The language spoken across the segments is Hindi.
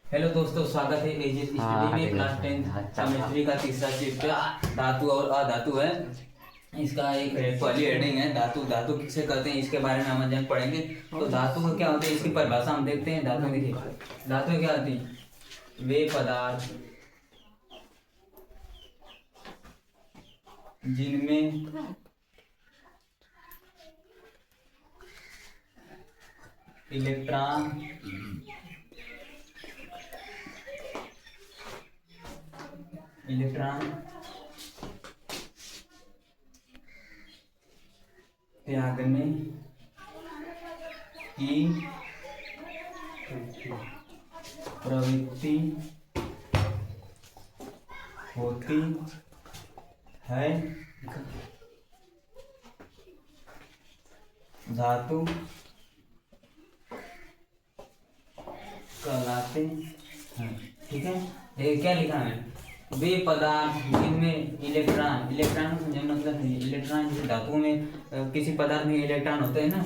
हेलो दोस्तों, स्वागत है एजेस स्टडी में क्लास 10 केमिस्ट्री का तीसरा चैप्टर धातु और अधातु है। इसका एक पहली हेडिंग है धातु। धातु किसे कहते हैं इसके बारे में हम आज पढ़ेंगे। तो धातु को क्या होता है इसकी परिभाषा हम देखते हैं। धातु देखिए, धातु क्या होती है? वे पदार्थ जिनमें इलेक्ट्रॉन त्यागने की प्रवृत्ति होती है, धातु कहलाते हैं। ठीक है, ये क्या लिखा है? वे पदार्थ जिनमें इलेक्ट्रॉन को समझना मतलब इलेक्ट्रॉन जैसे धातुओं में किसी पदार्थ में इलेक्ट्रॉन होते हैं ना,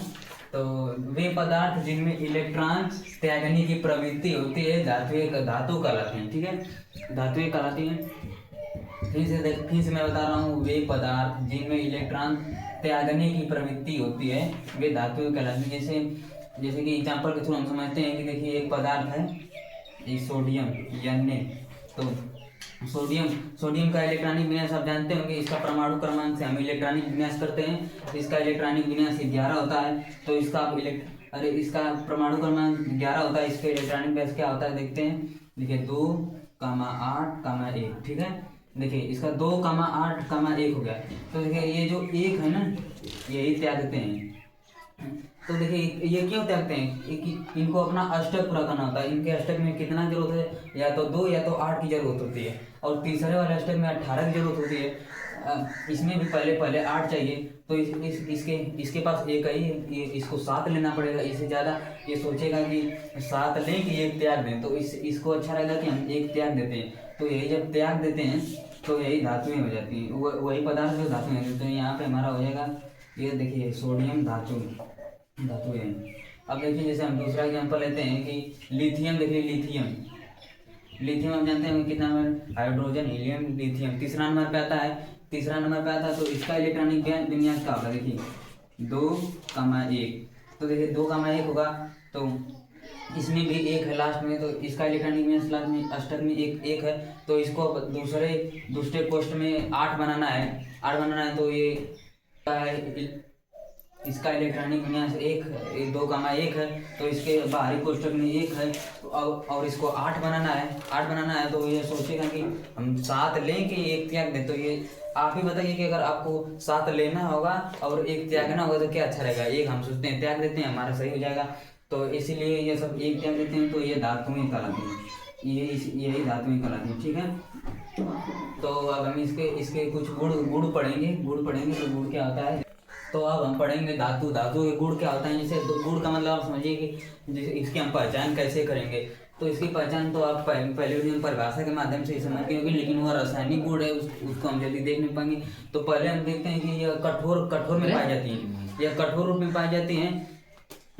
तो वे पदार्थ जिनमें इलेक्ट्रॉन त्यागने की प्रवृत्ति होती है धातु कहलाते हैं। ठीक है, धातुएं कहलाती हैं। फिर से मैं बता रहा हूँ, वे पदार्थ जिनमें इलेक्ट्रॉन त्यागने की प्रवृत्ति होती है वे धातुएं कहलाती हैं। जैसे कि एग्जाम्पल के थ्रू हम समझते हैं कि देखिए एक पदार्थ है ये सोडियम Na। तो सोडियम का इलेक्ट्रॉनिक विन्यास आप जानते होंगे। इसका परमाणु क्रमांक से हम इलेक्ट्रॉनिक विन्यास करते हैं। इसका इलेक्ट्रॉनिक विन्यास 11 होता है। तो इसका परमाणु क्रमांक 11 होता है। इसका इलेक्ट्रॉनिक विन्यास क्या होता है देखते हैं। देखिए 2, 8, 1। ठीक है, देखिए इसका 2, 8, 1 हो गया। तो देखिए ये जो 1 है ना, यही त्यागते हैं। तो देखिए ये क्यों त्यागते हैं? इनको अपना अष्टक पूरा करना होता है। इनके अष्टक में कितना जरूरत है? या तो 2 या तो 8 की जरूरत होती है। और तीसरे वाले अष्टक में 18 की जरूरत होती है। इसमें भी पहले 8 चाहिए। तो इसके पास एक है, ये इसको 7 लेना पड़ेगा। इससे ज़्यादा ये सोचेगा कि 7 लें कि 1 त्याग दें। तो इसको अच्छा रहेगा कि हम 1 त्याग देते हैं। तो यही जब त्याग देते हैं तो यही धातुएं हो जाती हैं। वही पदार्थ जो धातुएं हैं। तो यहाँ पे हमारा हो जाएगा, ये देखिए सोडियम धातु है। अब देखिए जैसे हम दूसरा एग्जांपल लेते हैं कि लिथियम। देखिए लिथियम हम जानते हैं कितना नंबर? हाइड्रोजन, हीलियम, लिथियम तीसरा नंबर पे आता है। तो इसका इलेक्ट्रॉनिक विन्यास क्या होगा? देखिए 2, 1। तो देखिए 2, 1 होगा। तो इसमें भी 1 है लास्ट में। तो इसका इलेक्ट्रॉनिक विन्यास लास्ट में अष्टक में 1 है। तो इसको दूसरे कोष्ठ में 8 बनाना है। तो ये इसका इलेक्ट्रॉनिक विन्यास 1 2, 1 है। तो इसके बाहरी कोष्ठक में 1 है। तो और इसको 8 बनाना है। तो ये सोचेगा कि हम 7 लें कि 1 त्याग दें। तो ये आप ही बताइए कि अगर आपको 7 लेना होगा और 1 त्यागना होगा तो क्या अच्छा रहेगा? 1 हम सोचते हैं त्याग देते हैं, हमारा सही हो जाएगा। तो इसीलिए ये सब 1 त्याग देते हैं। तो ये धातुएं कहलाती हैं। यही धातुएं कहलाती हैं। ठीक है, तो अब हम इसके कुछ गुण पढ़ेंगे। तो गुण क्या होता है? तो अब हम पढ़ेंगे धातु के गुण क्या होता है। जैसे गुण का मतलब आप समझिए कि जैसे इसकी हम पहचान कैसे करेंगे। तो इसकी पहचान तो आप पहले वीडियो में परिभाषा के माध्यम से समझ गए होंगे, लेकिन वह रासायनिक गुण है उसको हम जल्दी देख नहीं पाएंगे। तो पहले हम देखते हैं कि यह कठोर में पाई जाती है। यह कठोर रूप में पाई जाती है,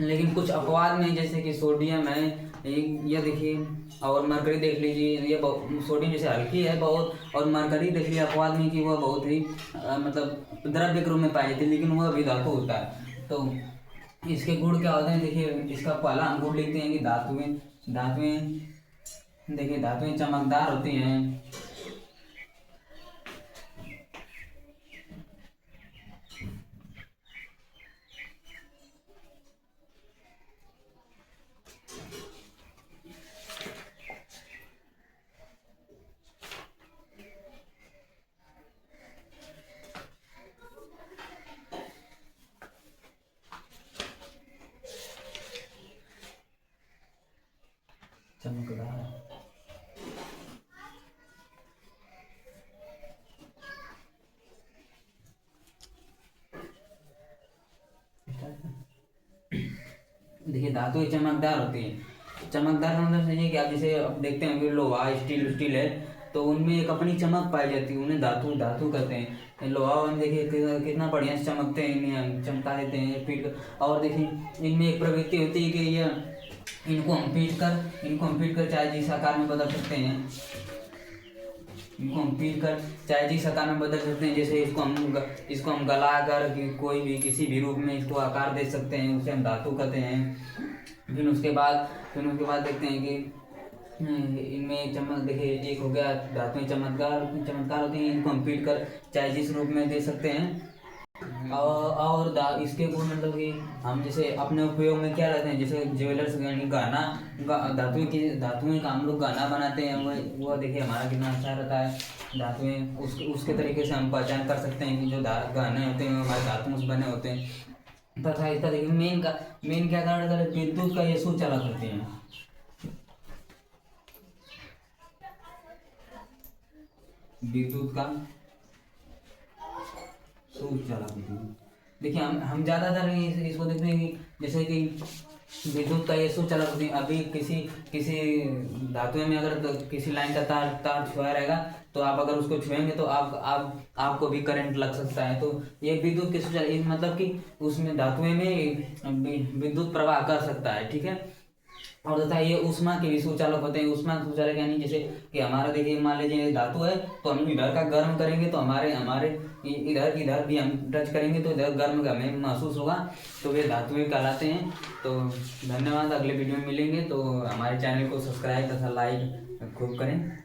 लेकिन कुछ अपवाद में जैसे कि सोडियम है, ये देखिए, और मरकरी देख लीजिए। ये सोडियम जैसे हल्की है बहुत, और मरकरी देख लीजिए अपवाद में कि वह बहुत ही मतलब द्रव्य के रूप में पाई जाती है, लेकिन वह भी धातु होता है। तो इसके गुण क्या होते हैं? देखिए इसका पहला हम गुण लिखते हैं कि धातुएं चमकदार होती हैं। देखिए धातुएं चमकदार होती है। चमकदार का मतलब समझिए कि आप जैसे अब देखते हैं कि लोहा, स्टील है, तो उनमें एक अपनी चमक पाई जाती है। उन्हें धातु कहते हैं। लोहा में देखिए कितना बढ़िया से चमकते हैं, इन्हें हम चमका देते हैं पीट। और देखिए इनमें एक प्रवृत्ति होती है कि यह इनको हम फीड कर चाहे जिस आकार में बदल सकते हैं। इनको हम फीड कर चाहे जिस आकार में बदल सकते हैं। जैसे इसको हम गला कर कोई भी किसी भी रूप में इसको आकार दे सकते हैं, उसे हम धातु कहते हैं। फिर उसके बाद देखते हैं कि इनमें चमक, देखिए एक हो गया धातुएं चमत्कार होती हैं। इनको हम फीड कर चाहे जिस रूप में दे सकते हैं। और इसके गुण मतलब कि हम जैसे अपने उपयोग में क्या रहते हैं, जैसे ज्वेलर्स यानी धातुएं का हम लोग गहना बनाते हैं। वो देखिए हमारा कितना अच्छा रहता है। धातुएं उसके तरीके से हम पहचान कर सकते हैं कि जो गहने होते हैं हमारे धातुओं से बने होते हैं। तथा इसका देखिए मेन क्या कारण है, विद्युत का ये सुचालक होते हैं। विद्युत का सुचालक होते हैं। देखिए हम ज्यादातर इसको देखते हैं कि जैसे कि विद्युत का ये सुचालक होते हैं। अभी किसी धातु में अगर किसी लाइन का तार छुआ रहेगा तो आप अगर उसको छुएंगे तो आपको भी करंट लग सकता है। तो ये विद्युत के सुचालक मतलब कि उसमें धातुएं में विद्युत प्रवाह कर सकता है, ठीक है। और तथा ये ऊष्मा के भी सुचालक होते हैं। ऊष्मा के सुचालक यानी जैसे कि हमारा देखिए मान लीजिए धातु है तो हम इधर का गर्म करेंगे तो हमारे इधर भी हम टच करेंगे तो इधर गर्म का हमें महसूस होगा, तो वे धातुएं कहलाते हैं। तो धन्यवाद, अगले वीडियो में मिलेंगे। तो हमारे चैनल को सब्सक्राइब तथा लाइक खूब करें।